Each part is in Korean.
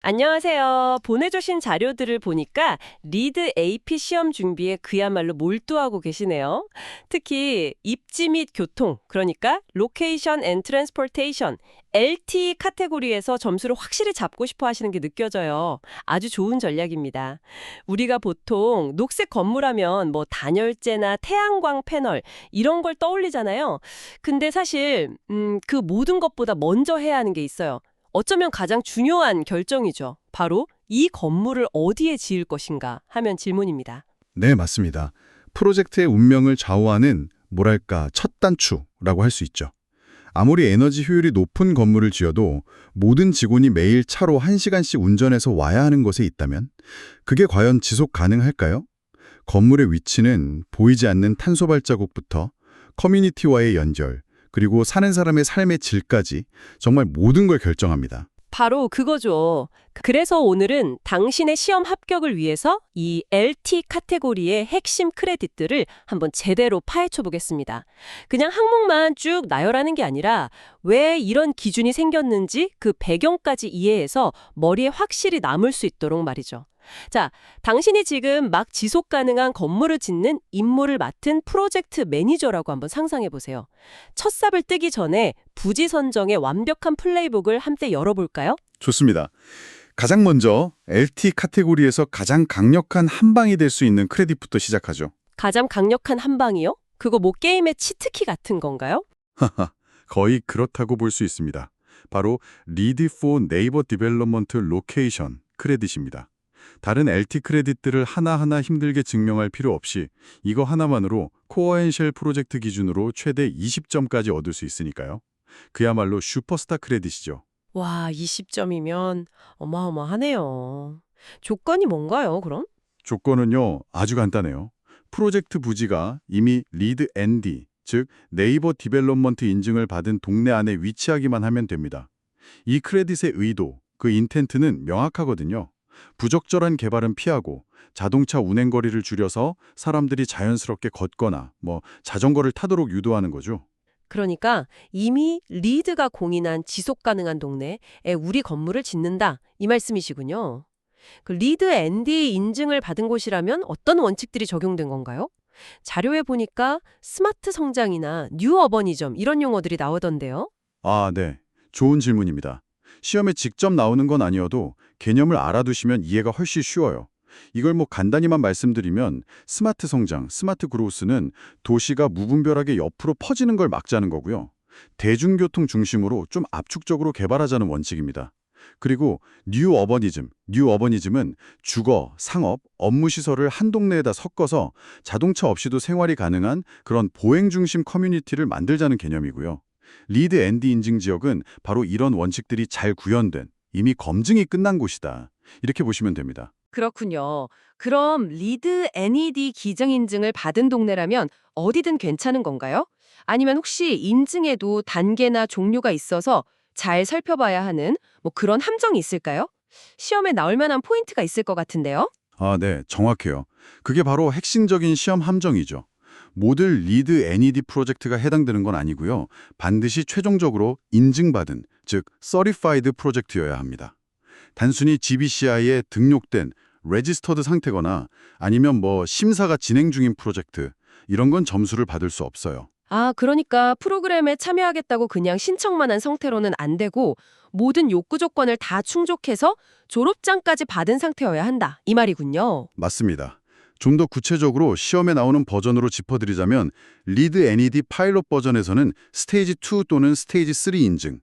안녕하세요. 보내주신 자료들을 보니까 리드 AP 시험 준비에 그야말로 몰두하고 계시네요. 특히 입지 및 교통, 그러니까 로케이션 앤 트랜스포테이션, LT 카테고리에서 점수를 확실히 잡고 싶어 하시는 게 느껴져요. 아주 좋은 전략입니다. 우리가 보통 녹색 건물하면 뭐 단열재나 태양광 패널 이런 걸 떠올리잖아요. 근데 사실 그 모든 것보다 먼저 해야 하는 게 있어요. 어쩌면 가장 중요한 결정이죠. 바로 이 건물을 어디에 지을 것인가 하면 질문입니다. 네, 맞습니다. 프로젝트의 운명을 좌우하는 뭐랄까 첫 단추라고 할 수 있죠. 아무리 에너지 효율이 높은 건물을 지어도 모든 직원이 매일 차로 1시간씩 운전해서 와야 하는 곳에 있다면 그게 과연 지속 가능할까요? 건물의 위치는 보이지 않는 탄소 발자국부터 커뮤니티와의 연결, 그리고 사는 사람의 삶의 질까지 정말 모든 걸 결정합니다. 바로 그거죠. 그래서 오늘은 당신의 시험 합격을 위해서 이 LT 카테고리의 핵심 크레딧들을 한번 제대로 파헤쳐 보겠습니다. 그냥 항목만 쭉 나열하는 게 아니라 왜 이런 기준이 생겼는지 그 배경까지 이해해서 머리에 확실히 남을 수 있도록 말이죠. 자, 당신이 지금 막 지속 가능한 건물을 짓는 임무를 맡은 프로젝트 매니저라고 한번 상상해 보세요. 첫 삽을 뜨기 전에 부지 선정의 완벽한 플레이북을 함께 열어볼까요? 좋습니다. 가장 먼저 LT 카테고리에서 가장 강력한 한 방이 될 수 있는 크레딧부터 시작하죠. 가장 강력한 한 방이요? 그거 뭐 게임의 치트키 같은 건가요? 거의 그렇다고 볼 수 있습니다. 바로 Lead for Neighbor Development Location 크레딧입니다. 다른 LT 크레딧들을 하나하나 힘들게 증명할 필요 없이 이거 하나만으로 코어 앤 쉘 프로젝트 기준으로 최대 20점까지 얻을 수 있으니까요. 그야말로 슈퍼스타 크레딧이죠. 와, 20점이면 어마어마하네요. 조건이 뭔가요, 그럼? 조건은요, 아주 간단해요. 프로젝트 부지가 이미 리드 ND, 즉 네이버 디벨롭먼트 인증을 받은 동네 안에 위치하기만 하면 됩니다. 이 크레딧의 의도, 그 인텐트는 명확하거든요. 부적절한 개발은 피하고 자동차 운행 거리를 줄여서 사람들이 자연스럽게 걷거나 자전거를 타도록 유도하는 거죠. 그러니까 이미 리드가 공인한 지속 가능한 동네에 우리 건물을 짓는다 이 말씀이시군요. 그 리드 앤디 인증을 받은 곳이라면 어떤 원칙들이 적용된 건가요? 자료에 보니까 스마트 성장이나 뉴 어버니즘 이런 용어들이 나오던데요. 아, 네. 좋은 질문입니다. 시험에 직접 나오는 건 아니어도 개념을 알아두시면 이해가 훨씬 쉬워요. 이걸 간단히만 말씀드리면 스마트 성장, 스마트 그로우스는 도시가 무분별하게 옆으로 퍼지는 걸 막자는 거고요. 대중교통 중심으로 좀 압축적으로 개발하자는 원칙입니다. 그리고 뉴 어버니즘은 주거, 상업, 업무 시설을 한 동네에다 섞어서 자동차 없이도 생활이 가능한 그런 보행 중심 커뮤니티를 만들자는 개념이고요. 리드 앤디 인증 지역은 바로 이런 원칙들이 잘 구현된, 이미 검증이 끝난 곳이다. 이렇게 보시면 됩니다. 그렇군요. 그럼 리드 NED 기증 인증을 받은 동네라면 어디든 괜찮은 건가요? 아니면 혹시 인증에도 단계나 종류가 있어서 잘 살펴봐야 하는 그런 함정이 있을까요? 시험에 나올 만한 포인트가 있을 것 같은데요. 아, 네, 정확해요. 그게 바로 핵심적인 시험 함정이죠. 모든 리드 NED 프로젝트가 해당되는 건 아니고요. 반드시 최종적으로 인증받은, 즉 Certified 프로젝트여야 합니다. 단순히 GBCI에 등록된 레지스터드 상태거나 아니면 심사가 진행 중인 프로젝트, 이런 건 점수를 받을 수 없어요. 아, 그러니까 프로그램에 참여하겠다고 그냥 신청만 한 상태로는 안 되고 모든 욕구 조건을 다 충족해서 졸업장까지 받은 상태여야 한다. 이 말이군요. 맞습니다. 좀 더 구체적으로 시험에 나오는 버전으로 짚어드리자면 리드 NED 파일럿 버전에서는 스테이지 2 또는 스테이지 3 인증,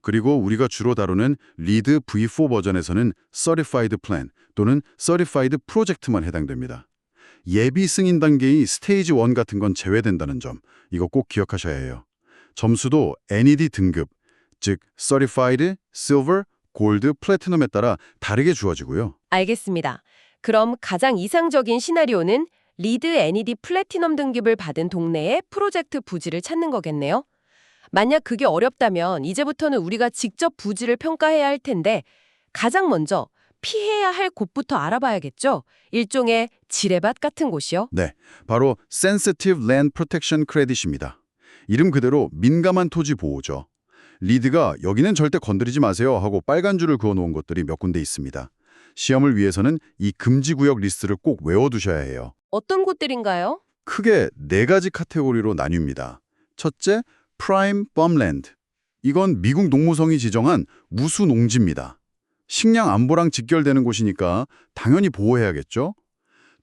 그리고 우리가 주로 다루는 리드 V4 버전에서는 Certified Plan 또는 Certified Project만 해당됩니다. 예비 승인 단계의 스테이지 1 같은 건 제외된다는 점, 이거 꼭 기억하셔야 해요. 점수도 NED 등급, 즉 Certified, Silver, Gold, Platinum에 따라 다르게 주어지고요. 알겠습니다. 그럼 가장 이상적인 시나리오는 리드 NED 플래티넘 등급을 받은 동네의 프로젝트 부지를 찾는 거겠네요. 만약 그게 어렵다면 이제부터는 우리가 직접 부지를 평가해야 할 텐데 가장 먼저 피해야 할 곳부터 알아봐야겠죠? 일종의 지뢰밭 같은 곳이요? 네, 바로 Sensitive Land Protection Credit입니다. 이름 그대로 민감한 토지 보호죠. 리드가 여기는 절대 건드리지 마세요 하고 빨간 줄을 그어놓은 것들이 몇 군데 있습니다. 시험을 위해서는 이 금지구역 리스트를 꼭 외워두셔야 해요. 어떤 곳들인가요? 크게 4가지 카테고리로 나뉩니다. 첫째, 프라임 펌랜드. 이건 미국 농무성이 지정한 우수 농지입니다. 식량 안보랑 직결되는 곳이니까 당연히 보호해야겠죠?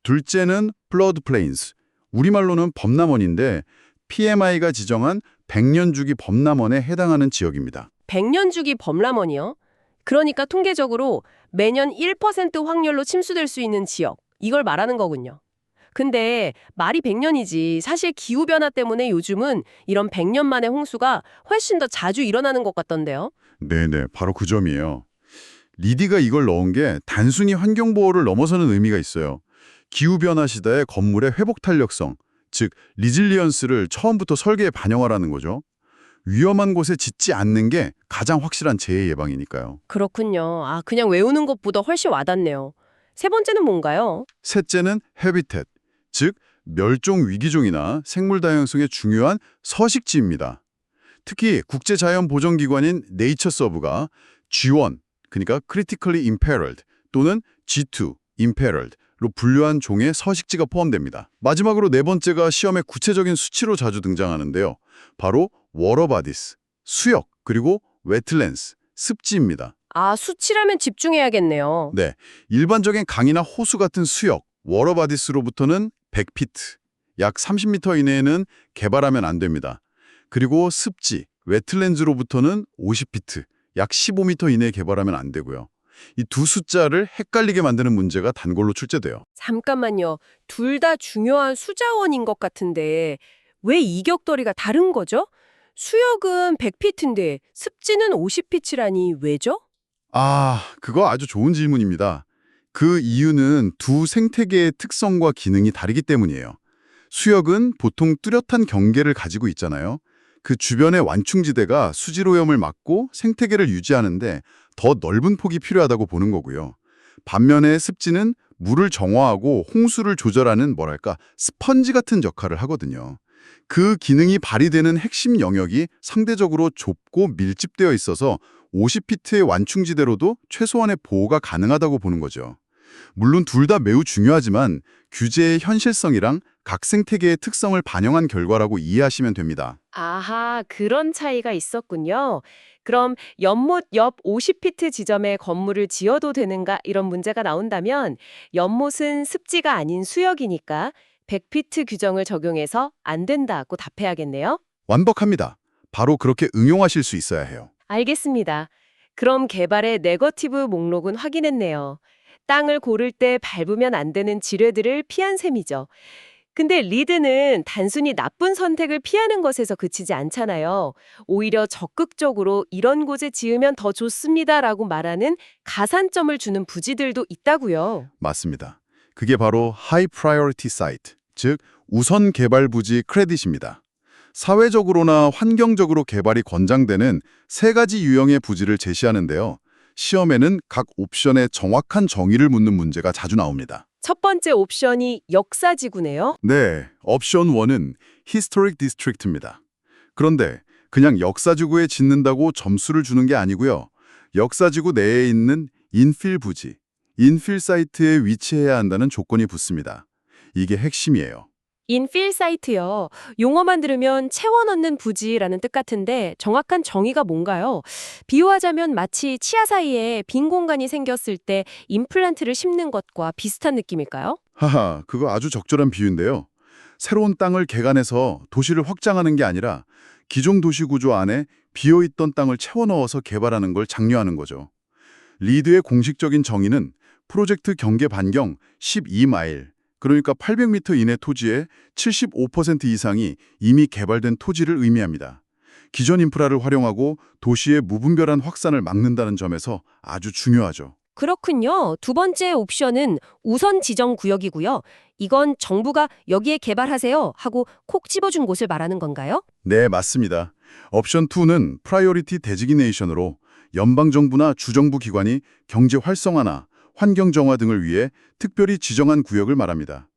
둘째는 플러드 플레인스. 우리말로는 범람원인데 PMI가 지정한 100년 주기 범람원에 해당하는 지역입니다. 100년 주기 범람원이요? 그러니까 통계적으로 매년 1% 확률로 침수될 수 있는 지역, 이걸 말하는 거군요. 근데 말이 100년이지 사실 기후변화 때문에 요즘은 이런 100년 만의 홍수가 훨씬 더 자주 일어나는 것 같던데요. 네네, 바로 그 점이에요. 리디가 이걸 넣은 게 단순히 환경보호를 넘어서는 의미가 있어요. 기후변화 시대의 건물의 회복 탄력성, 즉 리질리언스를 처음부터 설계에 반영하라는 거죠. 위험한 곳에 짓지 않는 게 가장 확실한 재해 예방이니까요. 그렇군요. 아, 그냥 외우는 것보다 훨씬 와닿네요. 세 번째는 뭔가요? 셋째는 해비텟, 즉 멸종 위기종이나 생물 다양성에 중요한 서식지입니다. 특히 국제자연보전기관인 네이처서브가 G1, 그러니까 Critically Imperiled 또는 G2, Imperiled 로 분류한 종의 서식지가 포함됩니다. 마지막으로 네 번째가 시험의 구체적인 수치로 자주 등장하는데요. 바로 워터바디스, 수역, 그리고 웨틀랜스, 습지입니다. 아, 수치라면 집중해야겠네요. 네, 일반적인 강이나 호수 같은 수역, 워터바디스로부터는 100피트, 약 30m 이내에는 개발하면 안 됩니다. 그리고 습지, 웨틀랜즈로부터는 50피트, 약 15m 이내에 개발하면 안 되고요. 이 두 숫자를 헷갈리게 만드는 문제가 단골로 출제돼요. 잠깐만요. 둘 다 중요한 수자원인 것 같은데 왜 이격거리가 다른 거죠? 수역은 100피트인데 습지는 50피트라니 왜죠? 그거 아주 좋은 질문입니다. 그 이유는 두 생태계의 특성과 기능이 다르기 때문이에요. 수역은 보통 뚜렷한 경계를 가지고 있잖아요. 그 주변의 완충지대가 수질오염을 막고 생태계를 유지하는데 더 넓은 폭이 필요하다고 보는 거고요. 반면에 습지는 물을 정화하고 홍수를 조절하는 스펀지 같은 역할을 하거든요. 그 기능이 발휘되는 핵심 영역이 상대적으로 좁고 밀집되어 있어서 50피트의 완충지대로도 최소한의 보호가 가능하다고 보는 거죠. 물론 둘 다 매우 중요하지만 규제의 현실성이랑 각 생태계의 특성을 반영한 결과라고 이해하시면 됩니다. 아하, 그런 차이가 있었군요. 그럼 연못 옆 50피트 지점에 건물을 지어도 되는가 이런 문제가 나온다면 연못은 습지가 아닌 수역이니까 100피트 규정을 적용해서 안 된다고 답해야겠네요. 완벽합니다. 바로 그렇게 응용하실 수 있어야 해요. 알겠습니다. 그럼 개발의 네거티브 목록은 확인했네요. 땅을 고를 때 밟으면 안 되는 지뢰들을 피한 셈이죠. 근데 리드는 단순히 나쁜 선택을 피하는 것에서 그치지 않잖아요. 오히려 적극적으로 이런 곳에 지으면 더 좋습니다라고 말하는 가산점을 주는 부지들도 있다고요. 맞습니다. 그게 바로 High Priority Site, 즉 우선 개발 부지 크레딧입니다. 사회적으로나 환경적으로 개발이 권장되는 3가지 유형의 부지를 제시하는데요. 시험에는 각 옵션의 정확한 정의를 묻는 문제가 자주 나옵니다. 첫 번째 옵션이 역사지구네요. 네, 옵션 1은 Historic District입니다. 그런데 그냥 역사지구에 짓는다고 점수를 주는 게 아니고요. 역사지구 내에 있는 인필 부지, 인필 사이트에 위치해야 한다는 조건이 붙습니다. 이게 핵심이에요. 인필 사이트요. 용어만 들으면 채워 넣는 부지라는 뜻 같은데 정확한 정의가 뭔가요? 비유하자면 마치 치아 사이에 빈 공간이 생겼을 때 임플란트를 심는 것과 비슷한 느낌일까요? 하하, 그거 아주 적절한 비유인데요. 새로운 땅을 개간해서 도시를 확장하는 게 아니라 기존 도시 구조 안에 비어있던 땅을 채워 넣어서 개발하는 걸 장려하는 거죠. 리드의 공식적인 정의는 프로젝트 경계 반경 12마일, 그러니까 800m 이내 토지의 75% 이상이 이미 개발된 토지를 의미합니다. 기존 인프라를 활용하고 도시의 무분별한 확산을 막는다는 점에서 아주 중요하죠. 그렇군요. 두 번째 옵션은 우선 지정 구역이고요. 이건 정부가 여기에 개발하세요 하고 콕 집어준 곳을 말하는 건가요? 네, 맞습니다. 옵션 2는 프라이어리티 데지기네이션으로 연방정부나 주정부 기관이 경제 활성화나 환경 정화 등을 위해 특별히 지정한 구역을 말합니다.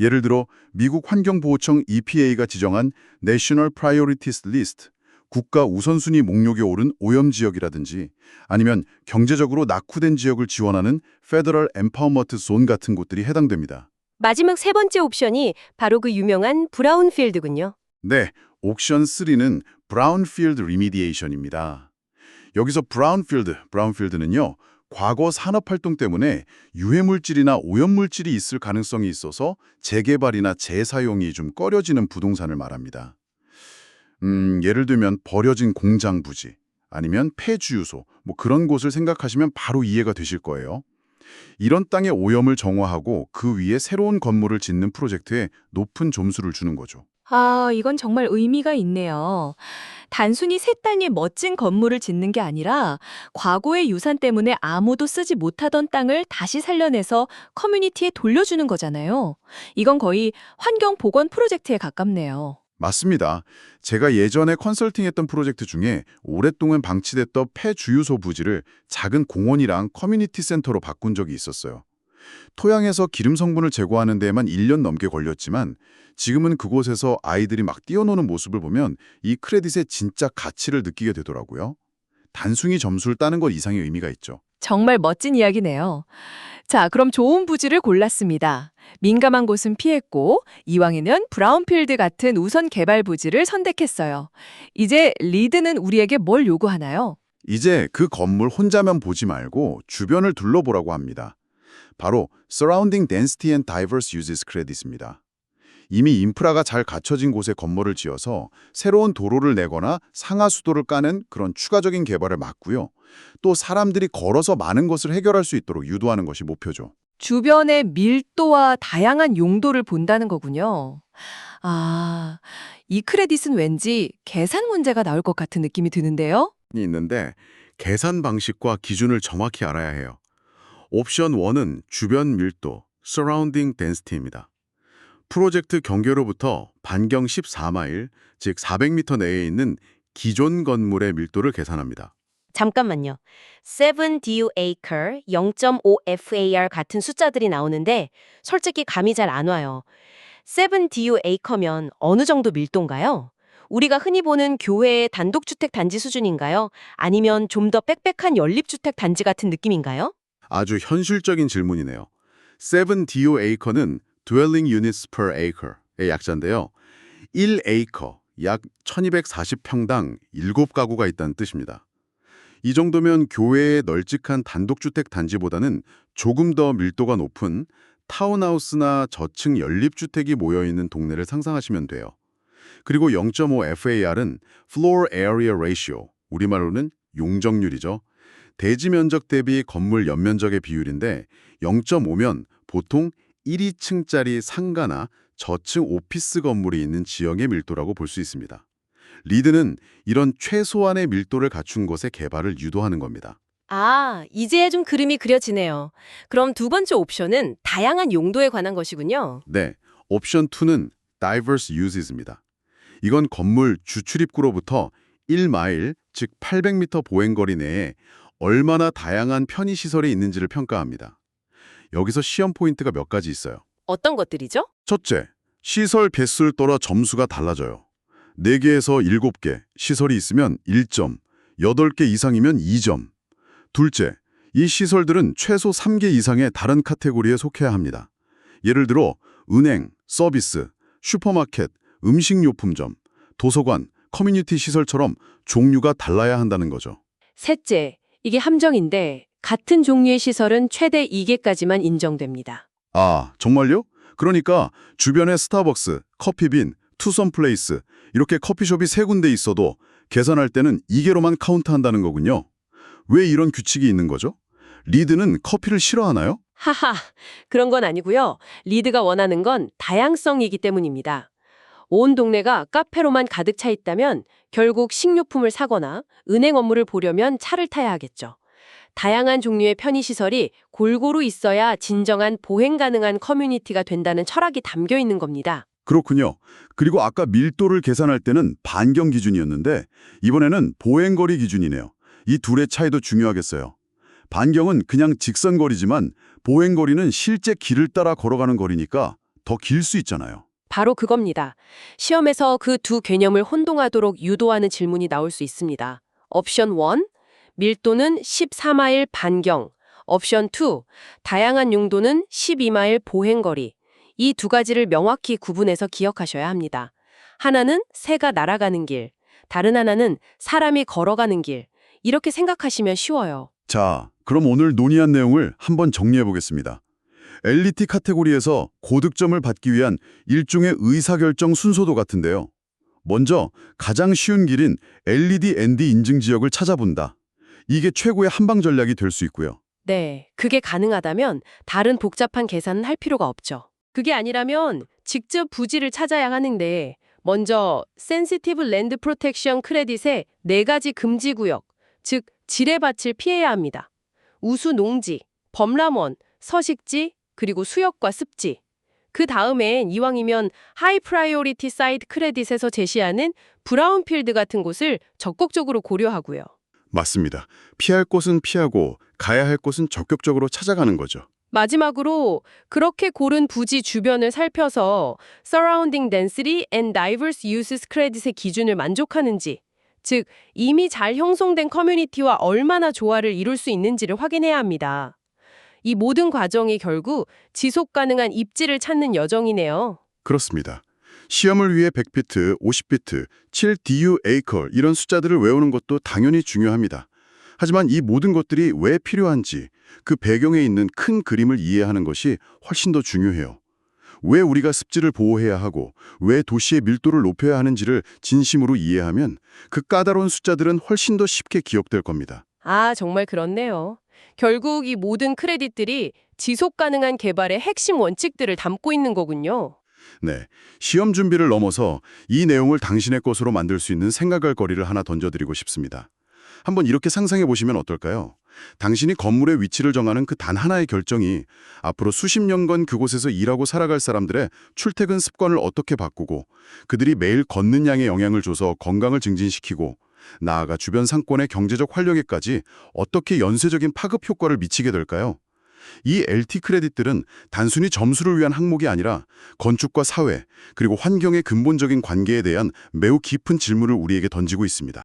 예를 들어 미국 환경보호청 EPA가 지정한 National Priorities List, 국가 우선순위 목록에 오른 오염지역이라든지 아니면 경제적으로 낙후된 지역을 지원하는 Federal Empowerment Zone 같은 곳들이 해당됩니다. 마지막 세 번째 옵션이 바로 그 유명한 브라운필드군요. 네, 옵션 3는 Brownfield Remediation입니다. 여기서 브라운필드는요, 과거 산업활동 때문에 유해물질이나 오염물질이 있을 가능성이 있어서 재개발이나 재사용이 좀 꺼려지는 부동산을 말합니다. 예를 들면 버려진 공장 부지, 아니면 폐주유소, 뭐 그런 곳을 생각하시면 바로 이해가 되실 거예요. 이런 땅의 오염을 정화하고 그 위에 새로운 건물을 짓는 프로젝트에 높은 점수를 주는 거죠. 아, 이건 정말 의미가 있네요. 단순히 새 땅에 멋진 건물을 짓는 게 아니라 과거의 유산 때문에 아무도 쓰지 못하던 땅을 다시 살려내서 커뮤니티에 돌려주는 거잖아요. 이건 거의 환경 복원 프로젝트에 가깝네요. 맞습니다. 제가 예전에 컨설팅했던 프로젝트 중에 오랫동안 방치됐던 폐주유소 부지를 작은 공원이랑 커뮤니티 센터로 바꾼 적이 있었어요. 토양에서 기름 성분을 제거하는 데에만 1년 넘게 걸렸지만 지금은 그곳에서 아이들이 막 뛰어노는 모습을 보면 이 크레딧의 진짜 가치를 느끼게 되더라고요. 단순히 점수를 따는 것 이상의 의미가 있죠. 정말 멋진 이야기네요. 자, 그럼 좋은 부지를 골랐습니다. 민감한 곳은 피했고 이왕이면 브라운필드 같은 우선 개발 부지를 선택했어요. 이제 리드는 우리에게 뭘 요구하나요? 이제 그 건물 혼자만 보지 말고 주변을 둘러보라고 합니다. 바로 Surrounding Density and Diverse Uses 크레딧입니다. 이미 인프라가 잘 갖춰진 곳에 건물을 지어서 새로운 도로를 내거나 상하수도를 까는 그런 추가적인 개발을 막고요. 또 사람들이 걸어서 많은 것을 해결할 수 있도록 유도하는 것이 목표죠. 주변의 밀도와 다양한 용도를 본다는 거군요. 아, 이 크레딧은 왠지 계산 문제가 나올 것 같은 느낌이 드는데요? 있는데 계산 방식과 기준을 정확히 알아야 해요. 옵션 1은 주변 밀도, Surrounding Density입니다. 프로젝트 경계로부터 반경 14마일, 즉 400m 내에 있는 기존 건물의 밀도를 계산합니다. 잠깐만요. 7DU acre, 0.5 FAR 같은 숫자들이 나오는데 솔직히 감이 잘 안 와요. 7DU acre면 어느 정도 밀도인가요? 우리가 흔히 보는 교외의 단독주택 단지 수준인가요? 아니면 좀 더 빽빽한 연립주택 단지 같은 느낌인가요? 아주 현실적인 질문이네요. 7DU acre는 Dwelling Units per Acre의 약자인데요. 1acre, 약 1240평당 7가구가 있다는 뜻입니다. 이 정도면 교외의 널찍한 단독주택 단지보다는 조금 더 밀도가 높은 타운하우스나 저층 연립주택이 모여있는 동네를 상상하시면 돼요. 그리고 0.5 FAR은 Floor Area Ratio, 우리말로는 용적률이죠. 대지 면적 대비 건물 연면적의 비율인데 0.5면 보통 1~2층짜리 상가나 저층 오피스 건물이 있는 지역의 밀도라고 볼 수 있습니다. 리드는 이런 최소한의 밀도를 갖춘 곳의 개발을 유도하는 겁니다. 아, 이제 좀 그림이 그려지네요. 그럼 두 번째 옵션은 다양한 용도에 관한 것이군요. 네, 옵션 2는 Diverse Uses입니다. 이건 건물 주출입구로부터 1마일, 즉 800m 보행거리 내에 얼마나 다양한 편의시설이 있는지를 평가합니다. 여기서 시험 포인트가 몇 가지 있어요. 어떤 것들이죠? 첫째, 시설 개수를 따라 점수가 달라져요. 4개에서 7개 시설이 있으면 1점, 8개 이상이면 2점. 둘째, 이 시설들은 최소 3개 이상의 다른 카테고리에 속해야 합니다. 예를 들어 은행, 서비스, 슈퍼마켓, 음식료품점, 도서관, 커뮤니티 시설처럼 종류가 달라야 한다는 거죠. 셋째, 이게 함정인데 같은 종류의 시설은 최대 2개까지만 인정됩니다. 아, 정말요? 그러니까 주변에 스타벅스, 커피빈, 투썸플레이스 이렇게 커피숍이 3군데 있어도 계산할 때는 2개로만 카운트한다는 거군요. 왜 이런 규칙이 있는 거죠? 리드는 커피를 싫어하나요? 하하, 그런 건 아니고요. 리드가 원하는 건 다양성이기 때문입니다. 온 동네가 카페로만 가득 차 있다면 결국 식료품을 사거나 은행 업무를 보려면 차를 타야 하겠죠. 다양한 종류의 편의시설이 골고루 있어야 진정한 보행 가능한 커뮤니티가 된다는 철학이 담겨 있는 겁니다. 그렇군요. 그리고 아까 밀도를 계산할 때는 반경 기준이었는데 이번에는 보행거리 기준이네요. 이 둘의 차이도 중요하겠어요. 반경은 그냥 직선거리지만 보행거리는 실제 길을 따라 걸어가는 거리니까 더 길 수 있잖아요. 바로 그겁니다. 시험에서 그 두 개념을 혼동하도록 유도하는 질문이 나올 수 있습니다. 옵션 1, 밀도는 14마일 반경. 옵션 2, 다양한 용도는 12마일 보행거리. 이 두 가지를 명확히 구분해서 기억하셔야 합니다. 하나는 새가 날아가는 길, 다른 하나는 사람이 걸어가는 길. 이렇게 생각하시면 쉬워요. 자, 그럼 오늘 논의한 내용을 한번 정리해 보겠습니다. 엘리트 카테고리에서 고득점을 받기 위한 일종의 의사결정 순서도 같은데요. 먼저 가장 쉬운 길인 LED ND 인증 지역을 찾아본다. 이게 최고의 한방 전략이 될 수 있고요. 네, 그게 가능하다면 다른 복잡한 계산은 할 필요가 없죠. 그게 아니라면 직접 부지를 찾아야 하는데 먼저 Sensitive Land Protection Credit의 4가지 금지 구역, 즉 지뢰밭을 피해야 합니다. 우수 농지, 범람원, 서식지, 그리고 수역과 습지. 그 다음엔 이왕이면 High Priority Site Credit에서 제시하는 브라운필드 같은 곳을 적극적으로 고려하고요. 맞습니다. 피할 곳은 피하고 가야 할 곳은 적극적으로 찾아가는 거죠. 마지막으로 그렇게 고른 부지 주변을 살펴서 Surrounding Density and Diverse Uses Credit의 기준을 만족하는지, 즉 이미 잘 형성된 커뮤니티와 얼마나 조화를 이룰 수 있는지를 확인해야 합니다. 이 모든 과정이 결국 지속 가능한 입지를 찾는 여정이네요. 그렇습니다. 시험을 위해 100피트, 50피트, 7DU acre 이런 숫자들을 외우는 것도 당연히 중요합니다. 하지만 이 모든 것들이 왜 필요한지 그 배경에 있는 큰 그림을 이해하는 것이 훨씬 더 중요해요. 왜 우리가 습지를 보호해야 하고 왜 도시의 밀도를 높여야 하는지를 진심으로 이해하면 그 까다로운 숫자들은 훨씬 더 쉽게 기억될 겁니다. 아, 정말 그렇네요. 결국 이 모든 크레딧들이 지속 가능한 개발의 핵심 원칙들을 담고 있는 거군요. 네, 시험 준비를 넘어서 이 내용을 당신의 것으로 만들 수 있는 생각할 거리를 하나 던져드리고 싶습니다. 한번 이렇게 상상해 보시면 어떨까요? 당신이 건물의 위치를 정하는 그 단 하나의 결정이 앞으로 수십 년간 그곳에서 일하고 살아갈 사람들의 출퇴근 습관을 어떻게 바꾸고 그들이 매일 걷는 양에 영향을 줘서 건강을 증진시키고 나아가 주변 상권의 경제적 활력에까지 어떻게 연쇄적인 파급 효과를 미치게 될까요? 이 LT 크레딧들은 단순히 점수를 위한 항목이 아니라 건축과 사회, 그리고 환경의 근본적인 관계에 대한 매우 깊은 질문을 우리에게 던지고 있습니다.